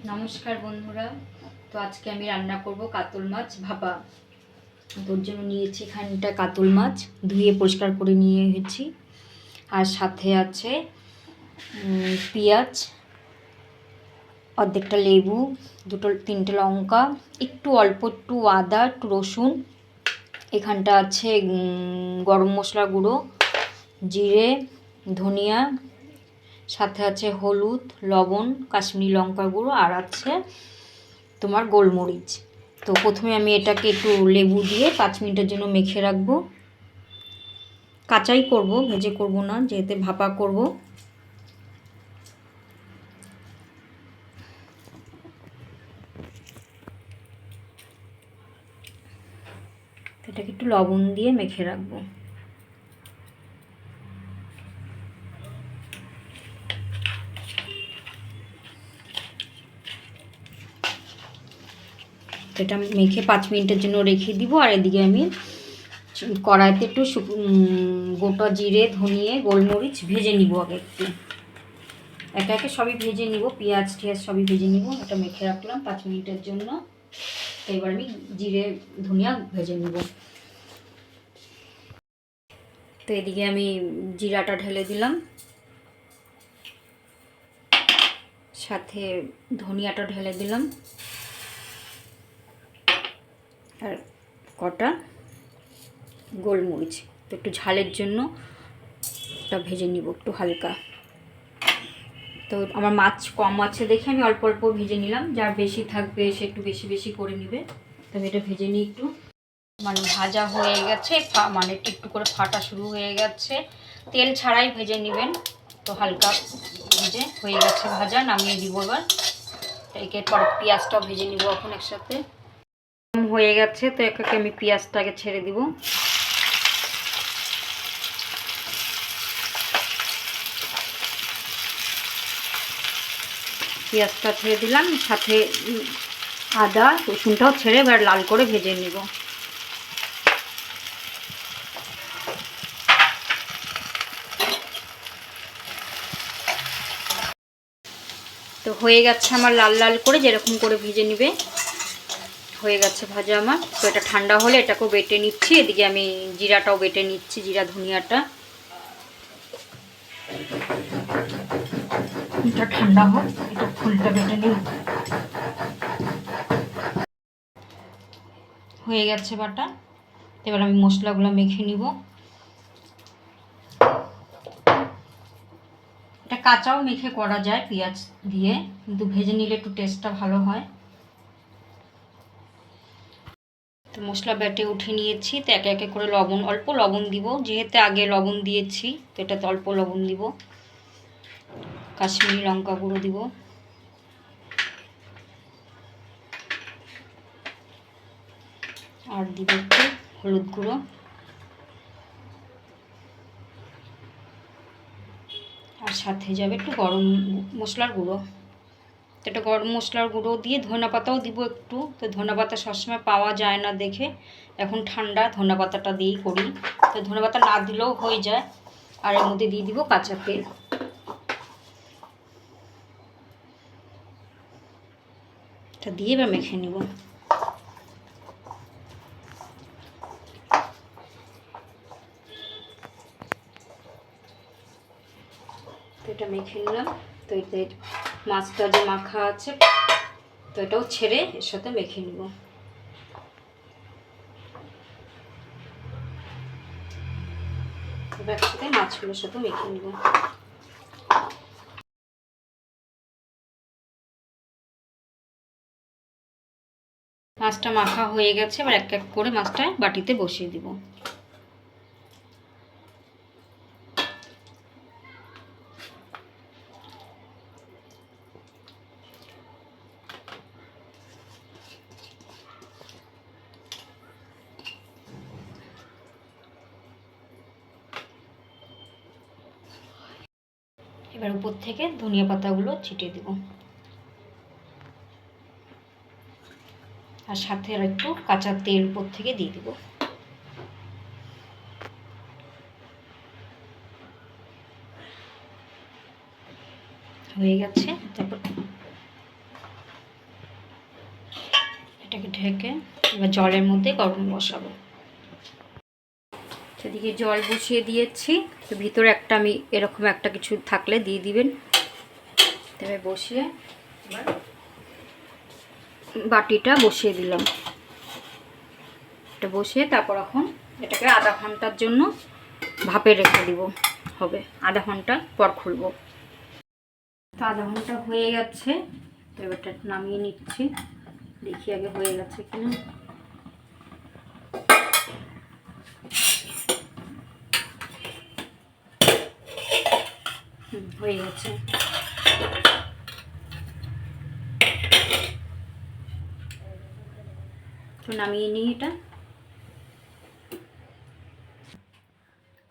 নমস্কার বন্ধুরা। তো আজকে আমি রান্না করব কাতল মাছ ভাপা। তোর জন্য নিয়েছি খানিকটা কাতল মাছ, ধুয়ে পরিষ্কার করে নিয়ে এসেছি। আর সাথে আছে পেঁয়াজ, অর্ধেকটা লেবু, তিনটে লঙ্কা, অল্প একটু আদা, একটু রসুন। এখানটা আছে গরম মশলা গুঁড়ো, জিরে, ধনিয়া, সাথে আছে হলুদ, লবণ, কাশ্মীরি লঙ্কা গুঁড়ো, আর আছে তোমার গোলমরিচ। তো প্রথমে আমি এটাকে একটু লেবু দিয়ে 5 মিনিটের জন্য মেখে রাখবো। কাঁচাই করব, ভেজে করব না, যেহেতু ভাপা করব। এটাকে একটু লবণ দিয়ে মেখে রাখবো। এটা মেখে 5 মিনিটের জন্য রেখে দিব। আর এদিকে আমি কড়াইতে একটু গোটা জিরে, ধনিয়ে, গোলমরিচ ভেজে নিব। আগে একটু একে একে সবই ভেজে নিব, পেঁয়াজ টিয়াজ সবই ভেজে নিব। এটা মেখে রাখলাম 5 মিনিটের জন্য। তো এবার আমি জিরে ধনিয়া ভেজে নিব। তো এদিকে আমি জিরাটা ঢেলে দিলাম, সাথে ধনিয়াটা ঢেলে দিলাম, আর কটা গোলমরিচ। তো একটু ঝালের জন্য এটা ভেজে নিব একটু হালকা। তো আমার মাছ কম আছে দেখে আমি অল্প অল্প ভেজে নিলাম। যার বেশি থাকবে সে একটু বেশি বেশি করে নিবে। তবে এটা ভেজে নিই একটু। মানে ভাজা হয়ে গেছে, মানে একটু করে ফাটা শুরু হয়ে গেছে। তেল ছাড়াই ভেজে নেবেন। তো হালকা ভেজে হয়ে গেছে ভাজা, নামিয়ে দিব। এবার এরপর পেঁয়াজটাও ভেজে নিব এখন একসাথে। হয়ে গেছে, তো একে আমি পেঁয়াজটাকে ছেড়ে দিব। পেঁয়াজটা ছেড়ে দিলাম, সাথে আদা রসুনটাও ছেড়ে এবার লাল করে ভেজে নিব। তো হয়ে গেছে আমার লাল লাল করে, যেরকম করে ভেজে নিবে। হয়ে গেছে ভাজা আমার। তো এটা ঠান্ডা হলে এটাকেও বেটে নিচ্ছি। এদিকে আমি জিরাটাও বেটে নিচ্ছি, জিরা ধনিয়াটা। এটা ঠান্ডা হোক, এটা ফুলটা বেটে নিই। হয়ে গেছে বাটা। এবার আমি মশলাগুলো মেখে নিব। এটা কাঁচাও মেখে করা যায় পেঁয়াজ দিয়ে, কিন্তু ভেজে নিলে একটু টেস্টটা ভালো হয়। তো মশলা বেটে উঠে নিয়েছি। তো একে একে করে অল্প লবণ দিব, যেহেতু আগে লবণ দিয়েছি। তো এটাতে অল্প লবণ দিব। কাশ্মীরি লঙ্কা গুঁড়ো দিব, আর দিব একটু হলুদ গুঁড়ো, আর সাথে যাবে একটু গরম মশলার গুঁড়ো। তো এটা গরম মশলার গুঁড়ো দিয়ে ধনেপাতাও পাতাও দিব একটু। তো ধনেপাতা পাতা সবসময় পাওয়া যায় না দেখে এখন ঠান্ডা ধনেপাতাটা পাতাটা দিয়েই করি। তো ধনেপাতা পাতা না দিলেও হয়ে যায়। আর এর মধ্যে দিয়ে দিব কাঁচা তেল। এটা দিয়ে এবার মেখে নিব। তো এটা মেখে নিলাম। তো এতে মাছটা যে মাখা আছে, তো এটাও ছেড়ে এর সাথে মেখে নিব। এবার একসাথে মাছগুলোর সাথে মেখে নিব। মাছটা মাখা হয়ে গেছে। এবার এক এক করে মাছটা বাটিতে বসিয়ে দিব। এবার উপর থেকে ধনিয়া পাতাগুলো ছিটিয়ে দিব, আর সাথে আর একটু কাঁচা তেল উপর থেকে দিয়ে দিব। হয়ে গেছে। তারপর এটাকে ঢেকে এবার জলের মধ্যে গরম বসাবো। সেদিকে জল বসিয়ে দিয়েছি, তো ভিতরে একটা আমি এরকম একটা কিছু থাকলে দিয়ে দিবেন। তবে বসিয়ে এবার বাটিটা বসিয়ে দিলাম। এটা বসিয়ে তারপর এখন এটাকে আধা ঘন্টার জন্য ভাপে রেখে দিব, হবে আধা ঘন্টা পর খুলবো। তো আধা ঘন্টা হয়ে গেছে, তো এবারটা নামিয়ে নিচ্ছি, দেখি আগে হয়ে গেছে কিনা। হয়ে গেছে। তো নামিয়ে নিই, এটা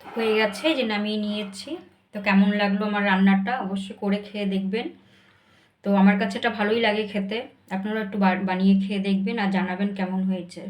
হয়ে গেছে, যে নামিয়ে নিয়েছি। তো কেমন লাগলো আমার রান্নাটা অবশ্যই করে খেয়ে দেখবেন। তো আমার কাছে এটা ভালোই লাগে খেতে, আপনারা একটু বানিয়ে খেয়ে দেখবেন আর জানাবেন কেমন হয়েছে।